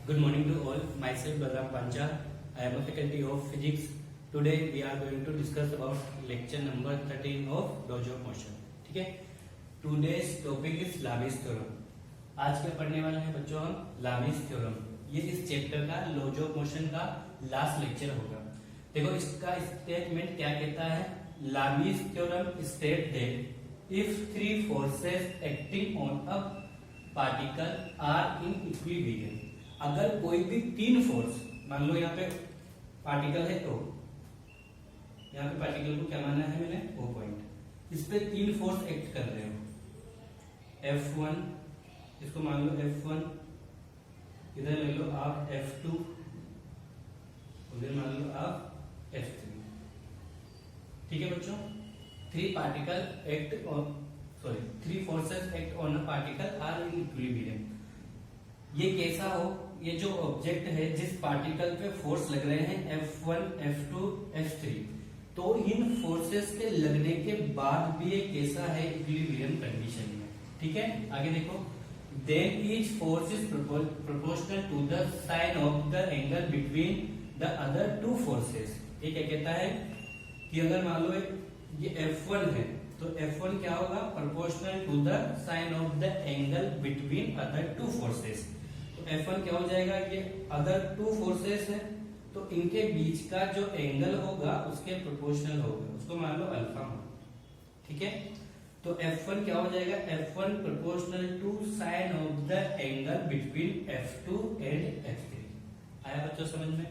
Good morning to all. Myself Balram Pancha. I am a faculty of physics. Today we are going to discuss about lecture number 13 of laws of motion. ठीक है. Today's topic is Lamis theorem. आज क्या पढ़ने वाले हैं बच्चों हम Lamis theorem. ये इस चैप्टर का लॉज ऑफ मोशन का लास्ट लेक्चर होगा. देखो इसका स्टेटमेंट क्या कहता है. Lamis theorem state that if three forces acting on a particle are in equilibrium, अगर कोई भी तीन फोर्स, मान लो यहाँ पे पार्टिकल है तो यहाँ पे पार्टिकल को क्या माना है मैंने O पॉइंट, इस पे तीन फोर्स एक्ट कर रहे हो. F1 इसको मान लो F1, इधर ले लो आप F2, उधर मान लो आप F3. ठीक है बच्चों. Three forces act on a particle are in equilibrium. ये कैसा हो, ये जो ऑब्जेक्ट है जिस पार्टिकल पे फोर्स लग रहे हैं F1, F2, F3, तो इन फोर्सेस के लगने के बाद भी ये कैसा है इक्विलिब्रियम कंडीशन में. ठीक है, आगे देखो. Then each force is proportional to the sine of the angle between the other two forces. ये क्या कहता है कि अगर मान लो ये F1 है तो F1 क्या होगा, proportional to the sine of the angle between other two forces. तो F1 क्या हो जाएगा, ये अदर टू फोर्सेस है तो इनके बीच का जो एंगल होगा उसके प्रोपोर्शनल होगा, उसको मान लो अल्फा हो. ठीक है, तो F1 क्या हो जाएगा, F1 proportional to sine of the angle between F2 and F3. आया बच्चों समझ में.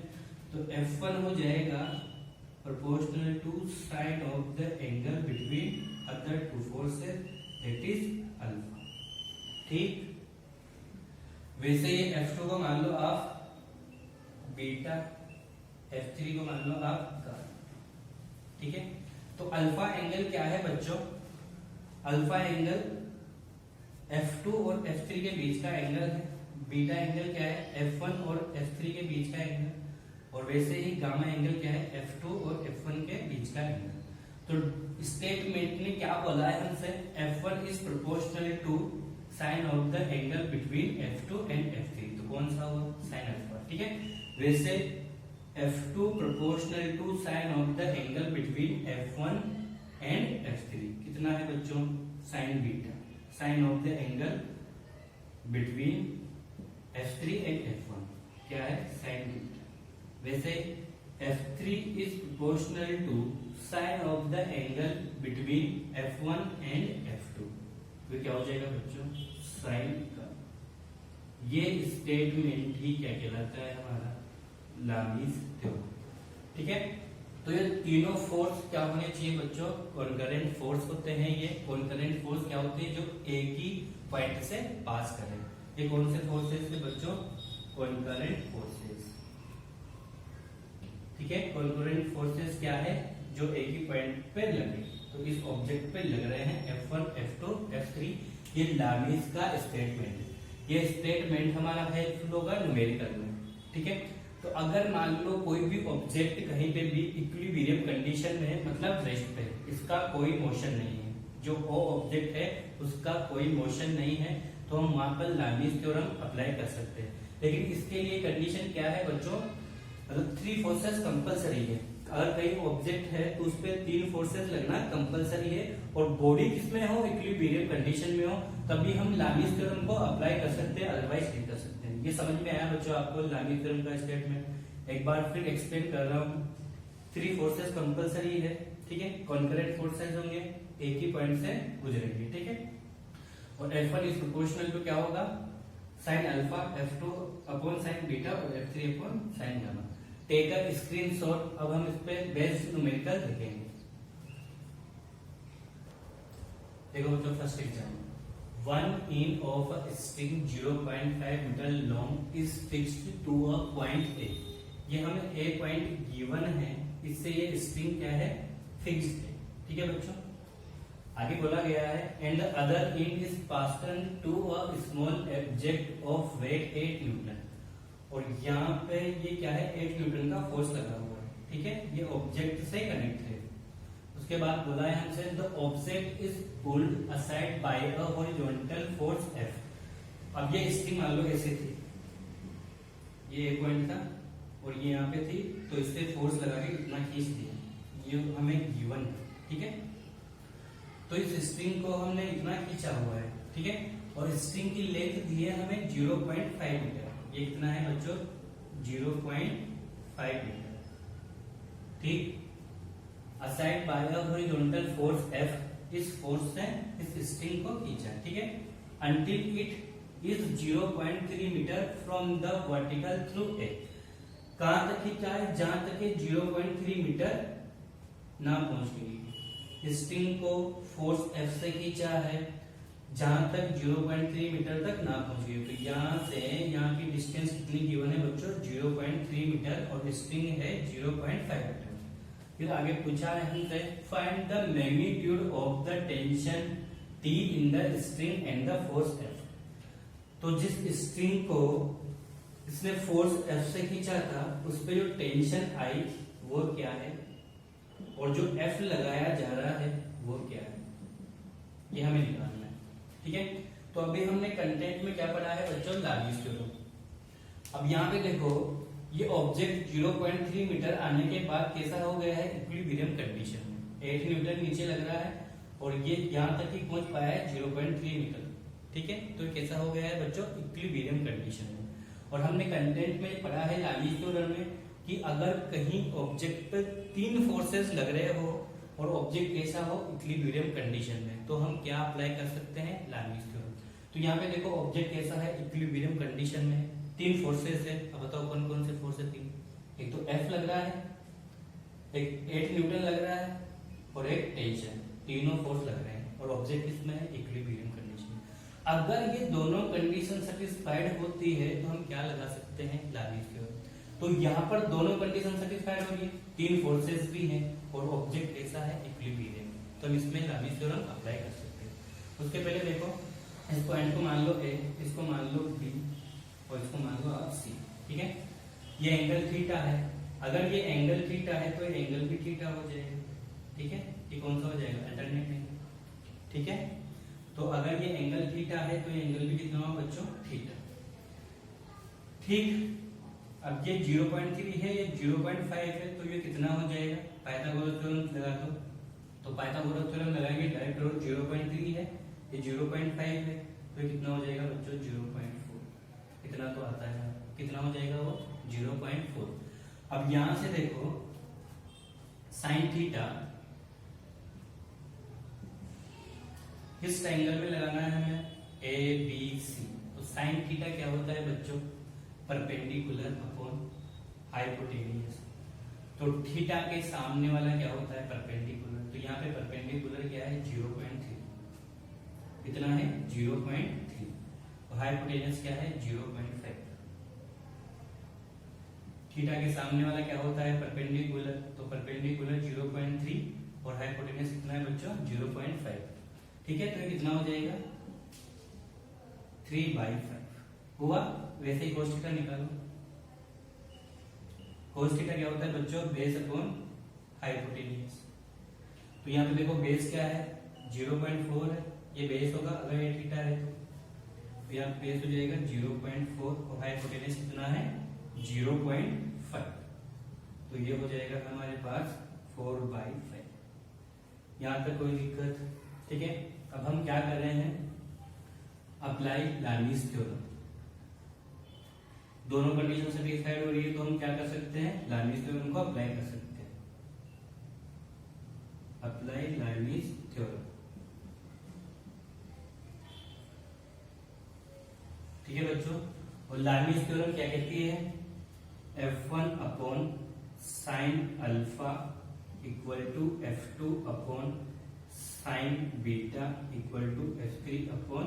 तो F1 हो जाएगा proportional to sine of the angle between other two forces, that is alpha. ठीक. वैसे ये F2 को मान लो आप बीटा, F3 को मान लो आप गामा. ठीक है, तो अल्फा एंगल क्या है बच्चों, अल्फा एंगल F2 और F3 के बीच का एंगल है. बीटा एंगल क्या है, F1 और F3 के बीच का एंगल. और वैसे ही गामा एंगल क्या है, F2 और F1 के बीच का एंगल. तो स्टेटमेंट ने क्या बोला है हमसे, F1 is proportional to sine of the angle between F2 and F3. तो कौन सा हुआ, साइन अल्फा. ठीक है, वैसे F2 proportional to sine of the angle between F1 and F3 कितना है बच्चों, sine beta. Sine of the angle between F3 and F1 क्या है, साइन बीटा. वैसे F3 is proportional to sin of the angle between F1 and F2. तो क्या हो जाएगा बच्चों, साइन का. ये स्टेटमेंट ही क्या कहलाता है हमारा, लामीस थ्योरम. ठीक है, तो ये तीनों फोर्स क्या होने चाहिए बच्चों, कॉन्करेंट फोर्स होते हैं. ये कॉन्करेंट फोर्स क्या होते हैं, जो एक ही पॉइंट से पास करें. ये कौन से फोर्सेस थे बच्चों, कॉन्करेंट फोर्सेस. ठीक है, कॉन्करेंट फोर्सेस क्या है, जो एक ही पॉइंट पे लगे. तो इस ऑब्जेक्ट पे लग रहे हैं F1, F2, F3. ये लामीस का स्टेटमेंट है. ये स्टेटमेंट हमारा हेल्पफुल होगा न्यूमेरिकल में. ठीक है, तो अगर मान लो कोई भी ऑब्जेक्ट कहीं पे भी इक्विलिब्रियम कंडीशन में, मतलब रेस्ट पे, इसका कोई मोशन नहीं है, जो वो ऑब्जेक्ट है उसका कोई मोशन नहीं है, तो हम वहां पर लामीस थ्योरम अप्लाई कर सकते हैं. लेकिन इसके लिए कंडीशन क्या है बच्चों, मतलब थ्री फोर्सेस कंपलसरी है. अगर कहीं ऑब्जेक्ट है तो उस पर तीन फोर्सेस लगना कंपलसरी है, और बॉडी किसमें हो, इक्विलिब्रियम कंडीशन में हो, तभी हम लामीस थ्योरम को अप्लाई कर सकते हैं, अदरवाइज नहीं कर सकते हैं. ये समझ में आया बच्चों आपको लामीस थ्योरम का स्टेटमेंट. एक बार फिर एक्सप्लेन कर रहा हूँ. थ्री फोर्सेस कंपलसरी है. ठीक है, कॉन्करेंट फोर्सेस होंगे, एक ही पॉइंट से गुजरेंगे. ठीक है, और F1 इज प्रोपोर्शनल टू क्या होगा, sine alpha, F2 upon sine beta और F3 upon sine gamma. Take a screenshot. अब हम इस पे बेस्ड न्यूमेरिकल देखेंगे. देखो बच्चों, first example. 1 inch of a string 0.5 metre long is fixed to a point A. ये हमें ए पॉइंट गिवन है, इससे ये स्ट्रिंग क्या है, फिक्स्ड है. ठीक है बच्चों, आगे बोला गया है and the other end is fasten to a small object of weight 8 newton. और यहाँ पे ये क्या है, 8 न्यूटन का फोर्स लगा हुआ है. ठीक है, ये ऑब्जेक्ट से कनेक्ट है. उसके बाद बोला है हमसे the object is pulled aside by a horizontal force F. अब ये स्ट्रिंग मान लो ऐसे थी, ये एक पॉइंट था और ये यहाँ पे थी, तो इससे फोर्स लगा के इतना खींच दिया, ये हमें गिवन है, ठीक है। तो इस स्ट्रिंग को हमने इतना खींचा हुआ है, ठीक है, और स्ट्रिंग की लेंथ दी है हमें 0.5 मीटर। ये कितना है बच्चों? 0.5 मीटर, ठीक। Aside by the horizontal force F, इस फोर्स से इस स्ट्रिंग को खींचा, ठीक है, until it is 0.3 metre from the vertical through A. कहां तक खींचा है? जहां तक 0.3 मीटर ना पहुंच गई। स्ट्रिंग को फोर्स F से खींचा है जहां तक 0.3 मीटर तक ना पहुंच गई। तो यहां से यहां की डिस्टेंस कितनी गिवन है बच्चों? 0.3 मीटर और स्ट्रिंग है 0.5 मीटर। फिर आगे पूछा है हमसे find the magnitude of the tension T in the string and the force F। तो जिस स्ट्रिंग को इसने फोर्स F से खींचा था उस पे जो टेंशन आई वो क्या है, और जो F लगाया जा रहा है वो क्या है, ये हमें निकालना है, ठीक है। तो अभी हमने कंटेंट में क्या पढ़ा है बच्चों? लार्विस थ्योरम। अब यहाँ पे देखो, ये ऑब्जेक्ट 0.3 मीटर आने के बाद कैसा हो गया है? इक्विलिब्रियम कंडीशन में। 8 न्यूटन नीचे लग रहा है और ये यहाँ तक ही पहुंच पाया है 0.3 मीटर, ठीक है। तो कैसा हो गया है बच्चों? इक्विलिब्रियम कंडीशन में। और हमने कंटेंट में पढ़ा है लार्विस थ्योरम में कि अगर कहीं ऑब्जेक्ट पे 3 फोर्सेस लग रहे हो और ऑब्जेक्ट कैसा हो? इक्विलिब्रियम कंडीशन में, तो हम क्या अप्लाई कर सकते हैं? लार्विस थ्योरम। तो यहाँ पे देखो ऑब्जेक्ट कैसा है? इक्विलिब्रियम कंडीशन में है, 3 फोर्सेस है। अब बताओ कौन कौन से फोर्स है? 3। एक तो F लग रहा है, एक 8 न्यूटन लग रहा है और एक टेंशन। तीनों फोर्स लग रहे हैं और ऑब्जेक्ट इसमें है इक्विलिब्रियम कंडीशन। अगर ये दोनों कंडीशन सेटिस्फाइड होती है तो हम क्या लगा सकते हैं? लार्विस थ्योरम। तो यहाँ पर दोनों कंडीशन सेटिस्फाइड हो रही है, 3 फोर्सेस भी हैं और ऑब्जेक्ट कैसा है? इक्विलिब्रियम। तो हम इसमें लार्विस थ्योरम अप्लाई कर सकते हैं। उसके पहले देखो, इस पॉइंट को मान लो A, इसको मान लो B और इसको मान लो आप C, ठीक है। ये एंगल थीटा है, अगर ये एंगल थीटा है तो ये एंगल भी थीटा हो जाएगा, ठीक है। ये कौन सा हो जाएगा? अल्टरनेट एंगल, ठीक है। तो अगर ये एंगल थीटा है तो ये एंगल भी कितना होगा बच्चों? थीटा, ठीक। अब ये 0.3 है, ये 0.5 है, तो ये कितना हो जाएगा? पाइथागोरस थ्योरम लगा दो। तो पाइथागोरस थ्योरम लगाएंगे डायरेक्ट, 0.3 है, ये 0.5 है, तो ये कितना हो जाएगा बच्चों? 0.4। इतना तो आता है, कितना हो जाएगा वो? 0.4। अब यहां से देखो साइन थीटा किस ट्रायंगल में लगाना है हमें? ABC। तो साइन थीटा क्या होता है बच्चों? Perpendicular upon hypotenuse. तो थीटा के सामने वाला क्या होता है? परपेंडिकुलर। तो यहाँ पे परपेंडिकुलर क्या है? 0.3। कितना है? 0.3। और हाइपोटेन्यूज क्या है? 0.5। थीटा के सामने वाला क्या होता है? परपेंडिकुलर। तो परपेंडिकुलर 0.3 और हाइपोटेन्यूज कितना है बच्चों? 0.5, ठीक है। तो ये कितना हो जाएगा? 3/5 हुआ। वैसे ही cos थीटा निकालो। cos थीटा क्या होता है बच्चों? Base upon hypotenuse. तो यहाँ पे देखो बेस क्या है? 0.4 है, ये बेस होगा अगर ये थीटा है तो यहाँ बेस हो जाएगा 0.4 और हाइपोटेन्यूज कितना है? 0.5। तो ये हो जाएगा हमारे पास 4/5। यहाँ तक कोई दिक्कत? ठीक है। अब हम क्या कर रहे हैं? अप्लाई लार्विस थ्योरम। दोनों कंडीशन सेटिस्फाइड हो रही है तो हम क्या कर सकते हैं? लार्विस थ्योरम को अप्लाई कर सकते हैं। अप्लाई लार्विस थ्योरम, ठीक है बच्चों। और लार्विस थ्योरम क्या कहती है? F1 upon sine alpha equal to F2 upon sine beta equal to F3 upon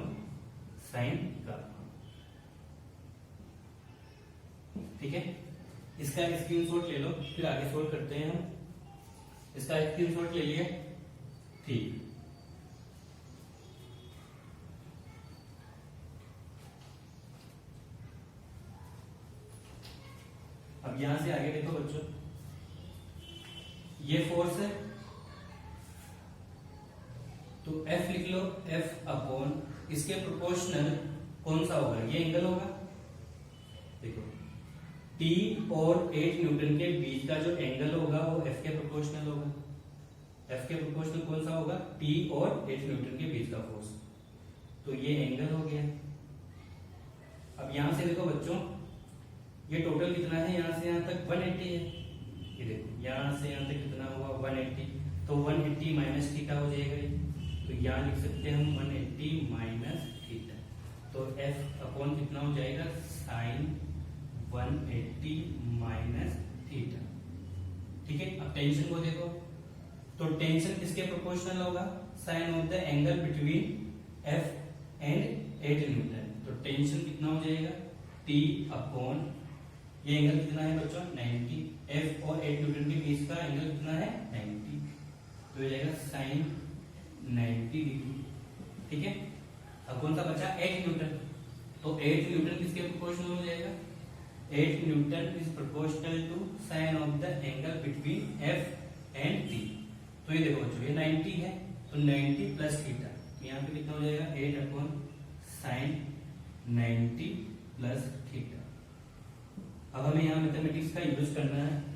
sine gamma, ठीक है। इसका स्क्रीनशॉट ले लो, फिर आगे सोल्व करते हैं हम। इसका स्क्रीनशॉट ले लिए, ठीक। अब यहां से आगे देखो बच्चों, ये फोर्स है तो F लिख लो, F अपॉन इसके प्रोपोर्शनल कौन सा होगा? ये एंगल होगा। देखो T और 8 न्यूटन के बीच का जो एंगल होगा वो F के प्रोपोर्शनल होगा। F के प्रोपोर्शनल कौन सा होगा? T और 8 न्यूटन के बीच का फोर्स। तो ये एंगल हो गया। अब यहां से देखो बच्चों, ये टोटल कितना है? यहां से यहां तक 180 है। ये देखो यहां से यहां तक कितना हुआ? 180। तो 180 माइनस थीटा हो जाएगा ये। तो यहाँ लिख सकते हैं हम 180 माइनस थीटा। तो F अपॉन कितना हो जाएगा? Sine 180 minus theta. ठीक है, अब टेंशन को देखो, तो टेंशन किसके प्रोपोर्शनल होगा? Sine of the angle between F and 8 newton. तो टेंशन कितना हो जाएगा? T अपॉन, ये एंगल कितना है बच्चों? 90। F और 8 न्यूटन के बीच का एंगल कितना है? 90। तो ये जाएगा साइन 90 डिग्री। ठीक है, अब कौन सा बचा? 8 न्यूटन। तो 8 न्यूटन किसके प्रोपोर्शनल हो जाएगा? 8 newton is proportional to sine of the angle between F and T। तो ये देखो बच्चों, ये 90 है, तो 90 प्लस थीटा, यहाँ पे कितना हो जाएगा? 8 अपॉन साइन 90 प्लस थीटा। अब हमें यहाँ मैथमेटिक्स का यूज करना है।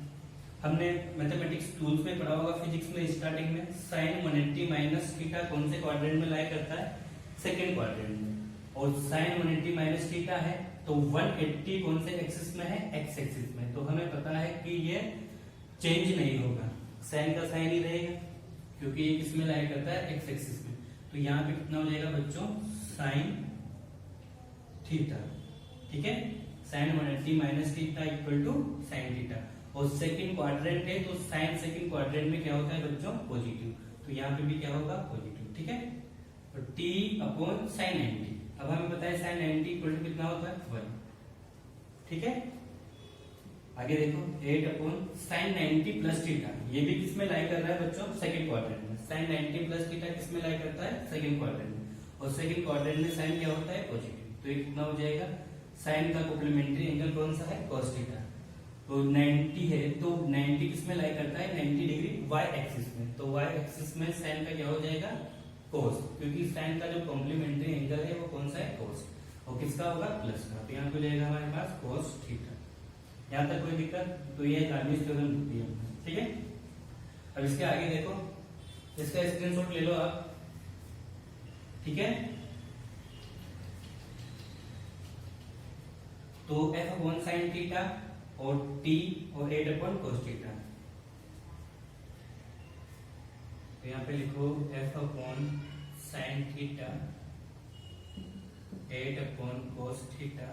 हमने मैथमेटिक्स टूल्स में पढ़ा होगा, फिजिक्स में स्टार्टिंग में, साइन 180 माइनस थीटा कौन से क्वाड्रेंट में लाई करता है? सेकेंड क्वाड्रेंट में। और साइन 180 माइनस थीटा है तो 180 कौन से एक्सिस में है? एक्स एक्सिस में। तो हमें पता है कि ये चेंज नहीं होगा, साइन का साइन ही रहेगा, क्योंकि ये किस में लाई करता है? एक्स एक्सिस में। तो यहाँ पे कितना हो जाएगा बच्चों? Sine theta. ठीक है, sine 180 minus theta equal to sine theta. और सेकंड क्वाड्रेंट है तो साइन सेकंड क्वाड्रेंट में क्या होता है बच्चों? पॉजिटिव। तो यहाँ पे भी क्या होगा? पॉजिटिव। ठीक है, तो T अपॉन साइन 90। अब हमें पता है साइन 90 इक्वल टू कितना होता है? 1। ठीक है, आगे देखो 8 अपॉन साइन 90 प्लस थीटा। ये भी किस में लाई कर रहा है बच्चों? सेकंड क्वाड्रेंट में। साइन 90 प्लस थीटा किस में लाई करता है? सेकंड क्वाड्रेंट में। और सेकंड क्वाड्रेंट में साइन क्या होता है? पॉजिटिव। तो ये कितना हो जाएगा? साइन का कॉम्प्लीमेंट्री एंगल कौन सा है? cos theta. तो 90 है, तो 90 किस में लाई करता है? 90 डिग्री y एक्सिस में। तो y एक्सिस में साइन का क्या हो जाएगा? cos, क्योंकि साइन का जो कॉम्प्लीमेंट्री एंगल है वो कौन सा है? cos। और किसका होगा? प्लस का। तो यहाँ पे जाएगा हमारे पास cos थीटा। यहाँ तक कोई दिक्कत? तो ये लामीज थ्योरम होती है। ठीक है, अब इसके आगे देखो, इसका स्क्रीनशॉट ले लो आप। ठीक है, तो f अपॉन साइन थीटा और T और 8 अपॉन cos थीटा। तो यहाँ पे लिखो f upon sine theta 8 upon cos theta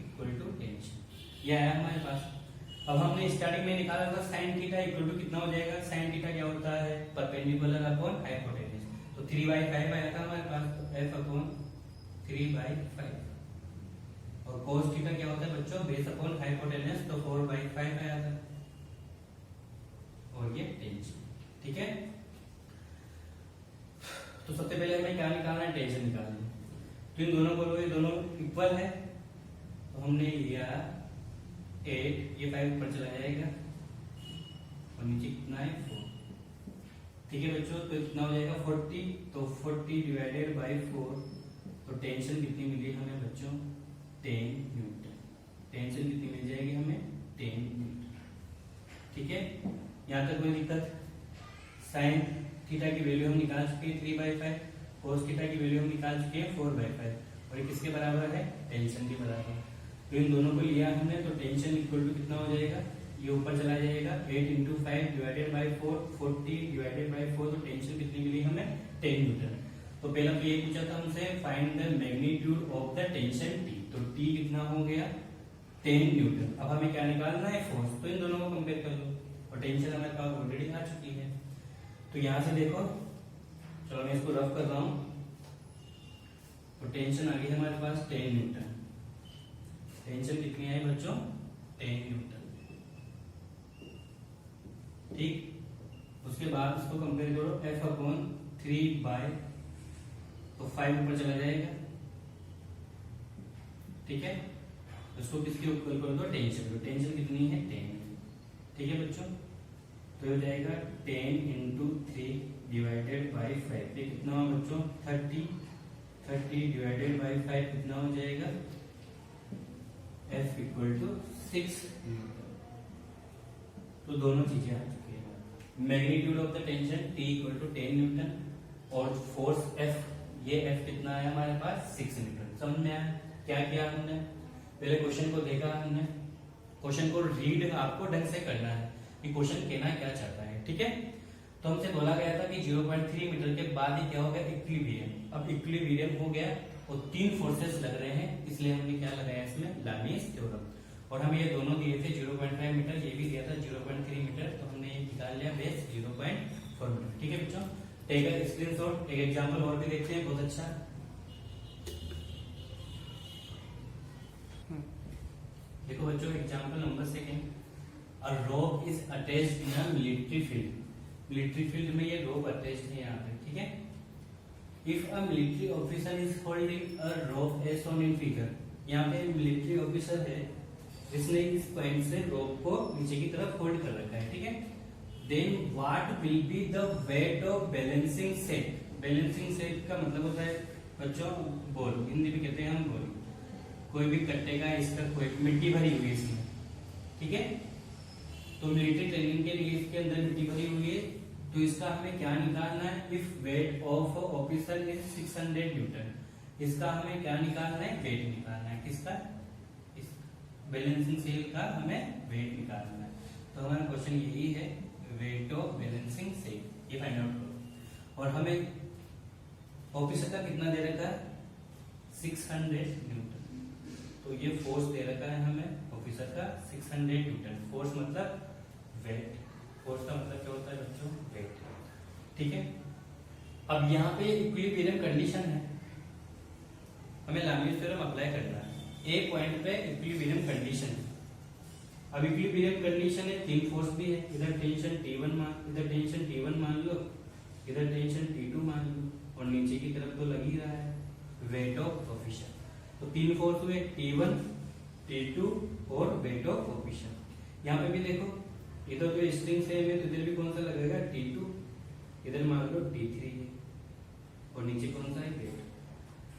equal to tension. यह आया हमारे पास। अब हमने स्टार्टिंग में निकाला था साइन थीटा इक्वल टू कितना हो जाएगा? साइन थीटा क्या होता है? Perpendicular upon hypotenuse. तो 3/5 आया था हमारे पास, तो f अपॉन 3/5। और cos थीटा क्या होता है बच्चों? बेस अपॉन हाइपोटेन्यूज, तो 4/5 आया था। और ये टेंशन। ठीक है, तो सबसे पहले हमें क्या निकालना है? टेंशन निकालना है। तो इन दोनों को, ये दोनों इक्वल है, तो हमने लिया 8, ये 5 ऊपर चला जाएगा और नीचे कितना है? 4। ठीक है बच्चों, तो कितना हो जाएगा? 40। तो 40 डिवाइडेड बाई 4। तो टेंशन कितनी मिली हमें बच्चों? 10 न्यूटन। टेंशन कितनी मिल जाएगी हमें? 10 न्यूटन। ठीक है, यहाँ तक कोई दिक्कत? साइन थीटा की वैल्यू हम निकाल चुके हैं 3/5, cos थीटा की वैल्यू हम निकाल चुके हैं 4/5, और ये किसके बराबर है? टेंशन के बराबर। तो इन दोनों को लिया हमने, तो टेंशन इक्वल टू कितना हो जाएगा? ये ऊपर चला जाएगा, 8 into 5 divided by 4, 40 divided by 4। तो टेंशन कितनी मिली हमें? 10 न्यूटन। तो पहला तो ये पूछा था हमसे, find the magnitude of the tension T। तो T कितना हो गया? 10 न्यूटन। अब हमें क्या निकालना है? फोर्स। तो इन दोनों को कंपेयर कर लो, और टेंशन हमारे पास ऑलरेडी आ चुकी है। तो यहां से देखो, चलो मैं इसको रफ कर रहा हूं। तो टेंशन आ गई हमारे पास 10 न्यूटन। टेंशन कितनी आई बच्चों? 10 न्यूटन। ठीक, उसके बाद इसको कंपेयर करो, F अपॉन 3/, तो 5 ऊपर चला जाएगा। ठीक है, इसको किसके ऊपर कर दो? टेंशन। तो टेंशन कितनी है? 10। ठीक है बच्चों, तो हो जाएगा 10 इंटू 3 डिवाइडेड बाई 5। ये कितना हो बच्चों? 30। 30 डिवाइडेड बाई 5 कितना हो जाएगा? F equal to 6 newton. तो दोनों चीजें आ चुकी है। Magnitude of the tension T equal to 10 newton और फोर्स F, ये F कितना है हमारे पास 6 न्यूटन। समझ में आया क्या किया हमने? पहले क्वेश्चन को देखा हमने, क्वेश्चन को रीड आपको ढंग से करना है कि क्वेश्चन कहना क्या चाहता है, ठीक है। तो हमसे बोला गया था कि 0.3 मीटर के बाद ही क्या हो गया, इक्विलिब्रियम। अब इक्विलिब्रियम हो गया और 3 फोर्सेस लग रहे हैं, इसलिए हमने क्या लगाया इसमें, लामीज थ्योरम। और हमें ये दोनों दिए थे 0.5 मीटर, ये भी दिया था 0.3 मीटर, तो हमने ये निकाल लिया बेस 0.4 मीटर। ठीक है बच्चों, टेक अ स्क्रीनशॉट। एक एग्जांपल और भी देखते हैं, बहुत अच्छा। देखो बच्चों, example number 2, a rope is attached in a military field. Military field में ये रोप अटैच्ड है यहाँ पे, ठीक है। If a military officer is holding a rope as shown in figure, यहाँ पे मिलिट्री ऑफिसर है जिसने इस पॉइंट से रोप को नीचे की तरफ होल्ड कर रखा है, ठीक है। Then what will be the weight of balancing set. Balancing set का मतलब होता है बच्चों बॉल, हिंदी में कहते हैं हम बॉल। कोई भी कट्टे का इसका कोई मिट्टी भरी हुई है इसमें, ठीक है। तो मिलिट्री ट्रेनिंग के लिए इसके अंदर मिट्टी भरी हुई है, तो इसका हमें क्या निकालना है, if weight of officer is 600 Newton. इसका हमें क्या निकालना है, वेट निकालना है। किसका, इस बैलेंसिंग सेल का हमें वेट निकालना है। तो हमारा क्वेश्चन यही है, वेट ऑफ बैलेंसिंग सेल, ये फाइंड आउट करो। और हमें ऑफिसर का कितना दे रखा है, 600 न्यूटन। तो ये फोर्स दे रखा है हमें ऑफिसर का 600 न्यूटन। फोर्स मतलब वेट, फोर्स का मतलब क्या होता है बच्चों, वेट, ठीक है। अब यहाँ पे इक्विलिब्रियम कंडीशन है, हमें लामीज थ्योरम अप्लाई करना है। एक पॉइंट पे इक्विलिब्रियम कंडीशन है। अब इक्विलिब्रियम कंडीशन है, 3 फोर्स भी है, इधर टेंशन T1 मान लो, इधर टेंशन T2 मान लो, और नीचे की तरफ तो लग ही रहा है वेट ऑफ ऑफिसर। तो 3 फोर्स हुए, T1, T2 और वेट ऑफ ऑफिसर। यहाँ पे भी देखो, इधर तो स्ट्रिंग सेम है, तो इधर भी कौन सा लगेगा, T2, इधर मान लो T3 है, और नीचे कौन सा है, वेट।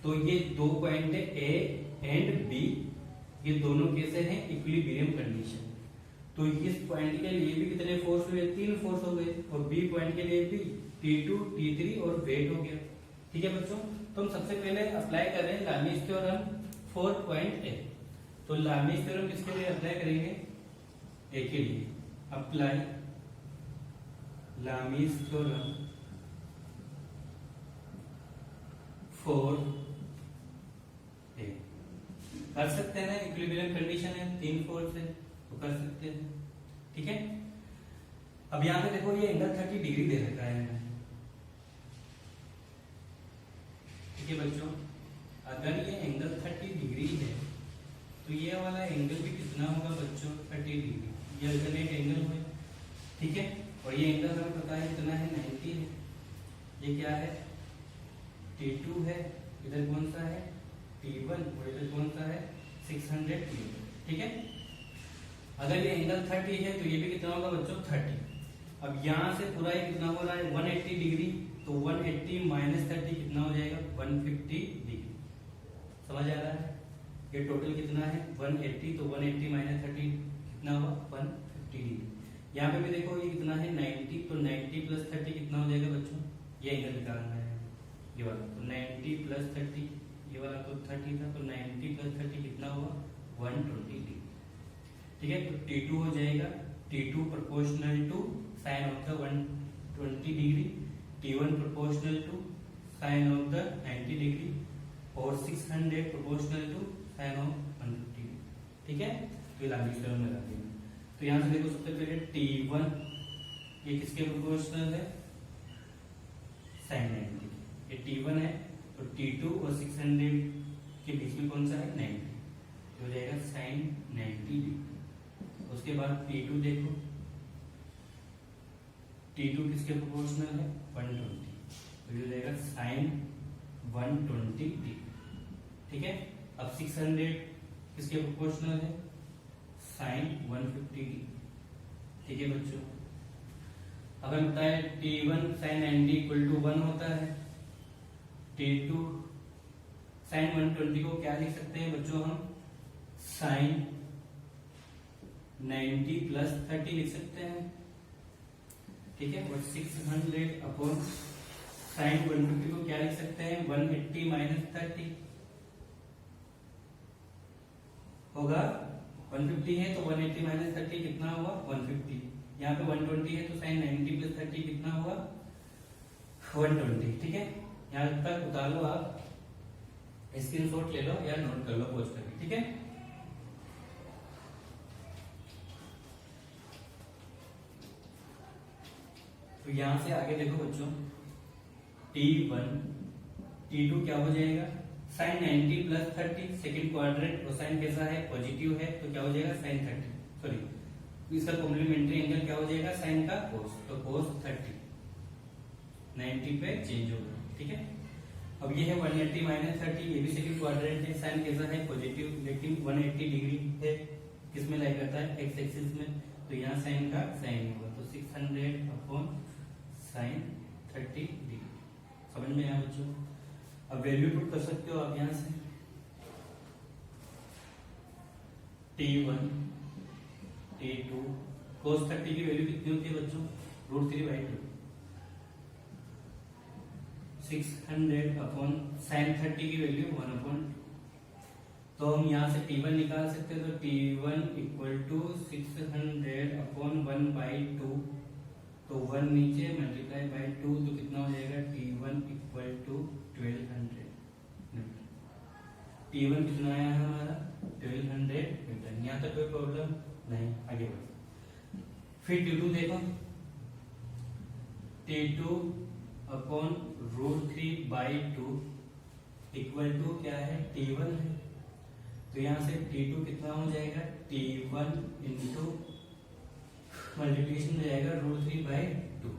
तो ये 2 पॉइंट है A एंड B, ये दोनों कैसे हैं, इक्विलिब्रियम कंडीशन। तो इस पॉइंट के लिए भी कितने फोर्स हुए, 3 फोर्स हो गए, और B पॉइंट के लिए भी T2, T3 और वेट हो गया, ठीक है बच्चों। तो हम सबसे पहले अप्लाई कर रहे हैं लामीज थ्योरम 4.A। तो लामीज थ्योरम किसके लिए अप्लाई करेंगे, ए के लिए। Apply Lami's theorem 4A। कर सकते हैं ना, इक्विलिब्रियम कंडीशन है, 3 फोर्स है, तो कर सकते हैं, ठीक है। अब यहां पे देखो, ये एंगल 30 डिग्री दे रखा है, ठीक है बच्चों। अगर ये एंगल 30 डिग्री है, तो ये वाला एंगल भी कितना होगा बच्चों, 30 डिग्री। ये अल्टरनेट एंगल हुए, ठीक है। और ये एंगल हमें पता है कितना है, 90 है। ये क्या है, T2 है, इधर कौन सा है, T1, और इधर कौन सा है, 600 न्यूटन, ठीक है। अगर ये एंगल 30 है, तो ये भी कितना होगा बच्चों, 30। अब यहां से पूरा ये कितना हो रहा है, 180 डिग्री, तो 180 माइनस 30 कितना हो जाएगा, 150 डिग्री। समझ आ रहा है, ये टोटल कितना है, 180, तो 180 माइनस 30 कितना हुआ, 150 डिग्री। यहाँ पे भी देखो ये कितना है, 90, तो 90 प्लस 30 कितना हो जाएगा बच्चों, ये एंगल निकालना है, ये वाला। तो 90 प्लस 30, ये वाला तो 30 था, तो 90 प्लस 30 कितना हुआ, 120 डिग्री, ठीक है। तो T2 हो जाएगा, T2 proportional to sine of the 120 degree, T1 proportional to sine of the 90 degree, और 600 proportional to sine of 150 degree, ठीक है। तो ये लामीज थ्योरम लगा देंगे। तो यहाँ से देखो, सबसे पहले T1 ये किसके प्रोपोर्शनल है, साइन 90। ये T1 है, तो T2 और 600 के बीच में कौन सा है, 90, तो हो जाएगा साइन 90 डिग्री। उसके बाद T2 देखो, T2 किसके प्रोपोर्शनल है, 120, तो ये हो जाएगा साइन 120 डिग्री, ठीक है। अब 600 किसके प्रोपोर्शनल है, साइन 150 डिग्री, ठीक है बच्चों। अब हमें बताया T1 साइन 90 इक्वल टू 1 होता है, T2 साइन 120 को क्या लिख सकते हैं बच्चों, हम साइन 90 प्लस 30 लिख सकते हैं, ठीक है। और 600 अपॉन साइन 150 को क्या लिख सकते हैं, 180 माइनस 30 होगा। 150 है तो 180 माइनस 30 कितना होगा, 150। यहाँ पे 120 है तो साइन 90 प्लस 30 कितना होगा, 120, ठीक है। यहाँ तक उतार लो, आप स्क्रीनशॉट ले लो या नोट कर लो पॉज करके, ठीक है। तो यहां से आगे देखो बच्चों, T1 T2 क्या हो जाएगा, साइन 90 प्लस 30 सेकेंड क्वाड्रेंट, और साइन कैसा है, पॉजिटिव है, तो क्या हो जाएगा साइन 30, सॉरी इसका कॉम्प्लीमेंट्री एंगल क्या हो जाएगा, साइन का कोस, तो कोस 30 90 पे चेंज होगा, ठीक है। अब ये है 180 माइनस 30, ये भी सेकेंड क्वाड्रेंट है, साइन कैसा है पॉजिटिव, लेकिन 180 डिग्री है, किसमें लाई करता है, एक्स एक्सिस में, तो यहाँ साइन का साइन होगा, तो 600 अपॉन साइन 30 डिग्री। समझ में आया बच्चों। अब वैल्यू पुट कर सकते हो आप यहां से, T1 T2 cos 30 की वैल्यू कितनी होती है बच्चों, √3/2, 600 अपॉन साइन 30 की वैल्यू 1/2। तो हम यहाँ से T1 निकाल सकते हैं, तो T1 इक्वल टू 600 अपॉन 1/2, तो 1 नीचे मल्टीप्लाई बाई 2, तो कितना हो जाएगा, T1 equal to 1200 Newton. T1 कितना आया है हमारा, 1200 न्यूटन। यहाँ तक कोई प्रॉब्लम नहीं, आगे बढ़ो। फिर T2 देखो, T2 अपॉन √3/2 इक्वल टू क्या है, T1 है, तो यहाँ से T2 कितना हो जाएगा, T1 इंटू मल्टीप्लिकेशन हो जाएगा √3/2।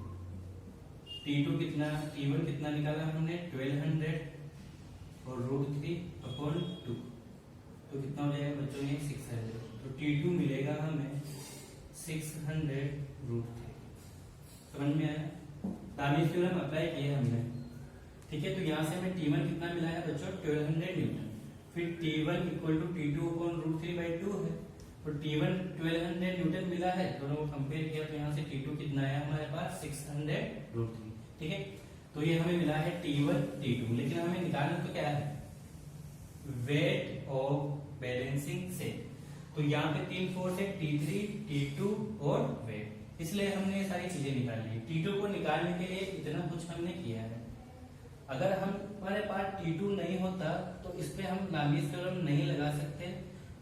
T2 कितना, T1 कितना निकाला हमने 1200 और √3/2, तो कितना हो जाएगा बच्चों ये 600, तो T2 मिलेगा हमें 600√3। समझ में आया, लामीज थ्योरम अप्लाई किया हमने, ठीक है। तो यहाँ से हमें T1 कितना मिला है बच्चों, 1200 न्यूटन। फिर T1 equal to T2 upon √3/2 है, तो T1 1200 न्यूटन मिला है, दोनों को कंपेयर किया, तो यहाँ से T2 कितना आया हमारे पास 600√3, ठीक है। तो ये हमें मिला है T1 T2, लेकिन हमें निकालना तो क्या है, वेट ऑफ बैलेंसिंग से। तो यहाँ पे 3 फोर्स है, T3 T2 और वेट, इसलिए हमने ये सारी चीजें निकाली। T2 को निकालने के लिए इतना कुछ हमने किया है। अगर हमारे पास T2 नहीं होता तो इस पे हम लामीज थ्योरम नहीं लगा सकते,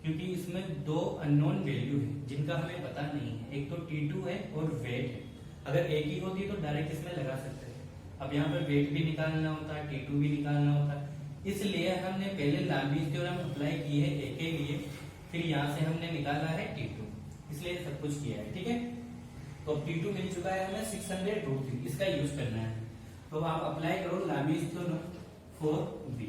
क्योंकि इसमें 2 अननोन वैल्यू है जिनका हमें पता नहीं है, एक तो T2 है और वेट है। अगर एक ही होती तो डायरेक्ट इसमें लगा सकते थे, अब यहाँ पे वेट भी निकालना होता है, T2 भी निकालना होता है, इसलिए हमने पहले लामीज थ्योरम अप्लाई की है ए के लिए, फिर यहाँ से हमने निकाला है T2, इसलिए सब कुछ किया है, ठीक है। तो T2 मिल चुका है हमें 600√3, इसका यूज करना है। तो आप अप्लाई करो Lami's theorem for B,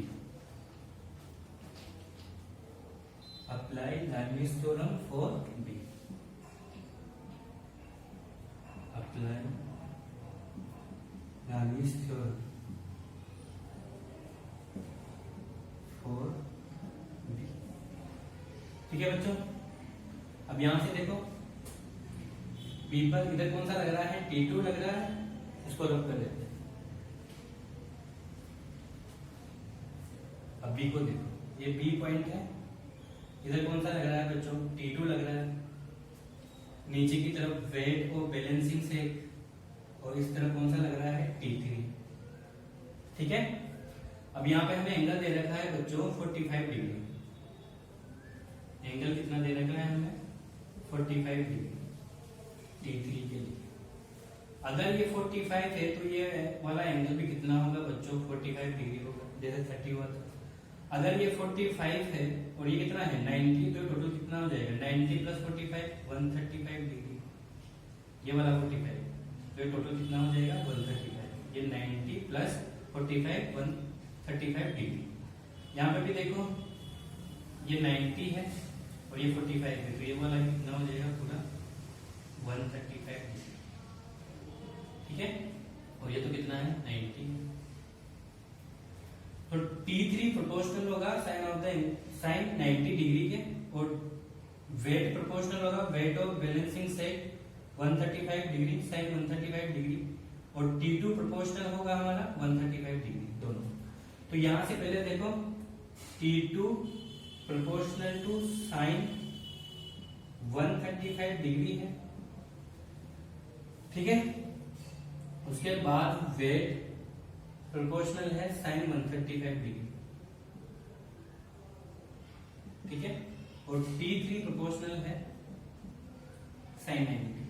apply Lami's theorem for B, apply Lami's theorem for B, ठीक है बच्चों। अब यहां से देखो बी पर इधर कौन सा लग रहा है, T2 लग रहा है, इसको रब कर देते हैं। अब बी को देखो, ये बी पॉइंट है, इधर कौन सा लग रहा है बच्चों, T2 लग रहा है, नीचे की तरफ वेट को बैलेंसिंग से, और इस तरफ कौन सा लग रहा है, T3, ठीक है। अब यहाँ पे हमें एंगल दे रखा है बच्चों 45 डिग्री, एंगल कितना दे रखा है हमें, 45 डिग्री T3 के लिए। अगर ये 45 है तो ये वाला एंगल भी कितना होगा बच्चों, 45 डिग्री होगा, जैसे 30 हुआ था। अगर ये 45 है और ये कितना है 90, तो टोटल कितना हो जाएगा, 90 प्लस 45 135 डिग्री, ये वाला 45, तो ये टोटल कितना हो जाएगा 135, ये 90 प्लस 45 135 डिग्री। यहाँ पे भी देखो ये 90 है और ये 45 है, तो ये वाला कितना हो जाएगा पूरा 135 डिग्री, ठीक है। और ये तो कितना है 90, तो T3 प्रोपोर्शनल होगा साइन 90 डिग्री के, और वेट प्रोपोर्शनल होगा wait of balancing set 135 degree sine 135 degree और T2 प्रोपोर्शनल होगा हमारा 135 डिग्री दोनों। तो यहां से पहले देखो T2 proportional to sign 135 degree है, ठीक है। उसके बाद वेट प्रोपोर्शनल है साइन 135 डिग्री, ठीक है। और T3 प्रोपोर्शनल है साइन 90 डिग्री।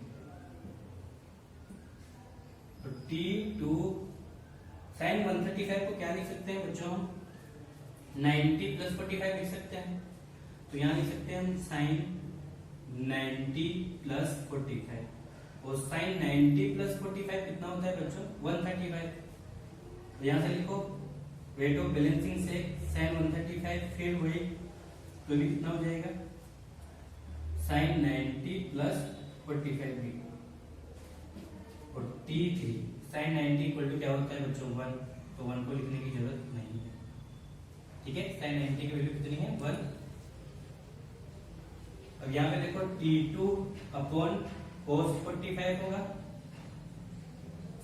तो T2 साइन 135 को क्या लिख सकते हैं बच्चों, 90 प्लस 45 लिख सकते हैं। तो यहां लिख सकते हैं हम साइन 90 प्लस 45 और साइन 90 प्लस 45 कितना होता है बच्चों 135। तो यहां से लिखो वेट ऑफ बैलेंसिंग से साइन 135 फिर वही तो भी कितना हो जाएगा साइन 90 प्लस 45 भी और T3 साइन 90 इक्वल टू क्या होता है बच्चों 1, तो 1 को लिखने की जरूरत नहीं है, ठीक है। साइन 90 की वैल्यू कितनी है 1। अब यहां पे देखो T2 अपॉन cos 45 होगा,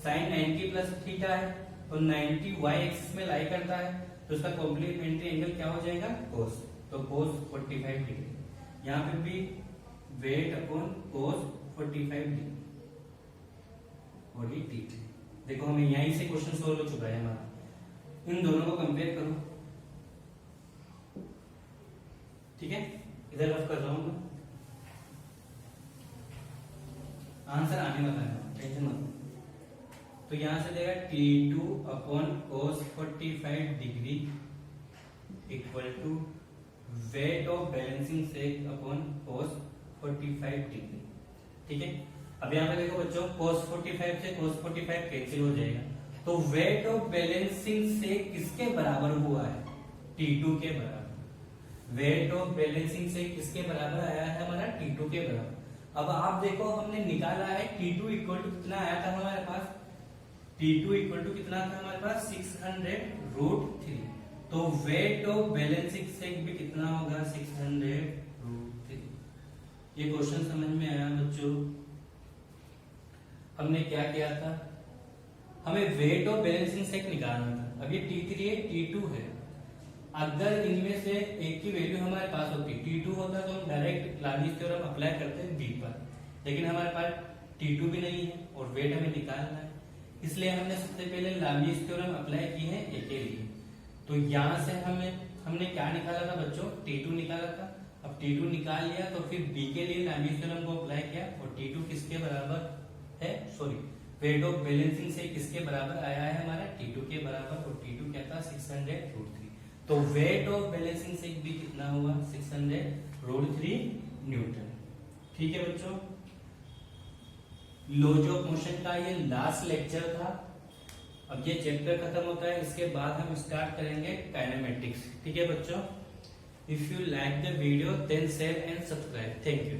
साइन 90 प्लस थीटा है और 90 y एक्सिस में लाई करता है तो उसका कॉम्प्लीमेंट्री एंगल क्या हो जाएगा cos, तो cos 45 डिग्री। यहां पे भी वेट अपॉन cos 45 डिग्री और ये T3। देखो हमें यहीं से क्वेश्चन सोल्व हो चुका है हमारा। इन दोनों को कंपेयर करो, ठीक है। इधर रफ कर रहा हूं मैं, आंसर आने वाला है, टेंशन मत। तो यहां से देगा T2 upon cos 45 degree equal to weight of balancing set upon cos 45 degree, ठीक है। अब यहां पे देखो बच्चों cos 45 से cos 45 कैंसिल हो जाएगा, तो वेट ऑफ बैलेंसिंग सेक किसके बराबर हुआ है T2 के बराबर। वेट ऑफ बैलेंसिंग सेक किसके बराबर आया है हमारा T2 के बराबर। अब आप देखो हमने निकाला है T2 इक्वल टू कितना आया था हमारे पास, T2 इक्वल टू कितना था हमारे पास 600√3। तो वेट ऑफ बैलेंसिंग सेक भी कितना होगा 600√3। ये क्वेश्चन समझ में आया बच्चों। हमने क्या किया था, हमें वेट ऑफ बैलेंसिंग सेक निकालना था। अब ये T3 है T2 है, अगर इनमें से एक की वैल्यू हमारे पास होती T2 होता तो हम डायरेक्ट लार्जिस थ्योरम अप्लाई करते हैं B पर, लेकिन हमारे पास T2 भी नहीं है और वेट हमें निकालना है, इसलिए हमने सबसे पहले लार्जिस थ्योरम अप्लाई की है A के लिए। तो यहां से हमने क्या निकाला था बच्चों T2 निकाला था। अब T2 निकाल लिया तो फिर B के लिए लार्जिस थ्योरम को अप्लाई किया और T2 किसके बराबर है, सॉरी वेट ऑफ बैलेंसिंग से किसके बराबर आया है हमारा T2 के बराबर, और T2 क्या था 600√3। तो वेट ऑफ बैलेंसिंग से भी कितना हुआ 600√3 न्यूटन, ठीक है बच्चों। लॉज ऑफ मोशन का ये लास्ट लेक्चर था। अब ये चैप्टर खत्म होता है, इसके बाद हम स्टार्ट करेंगे काइनेमेटिक्स, ठीक है बच्चों। If you like the video then share and subscribe, thank you.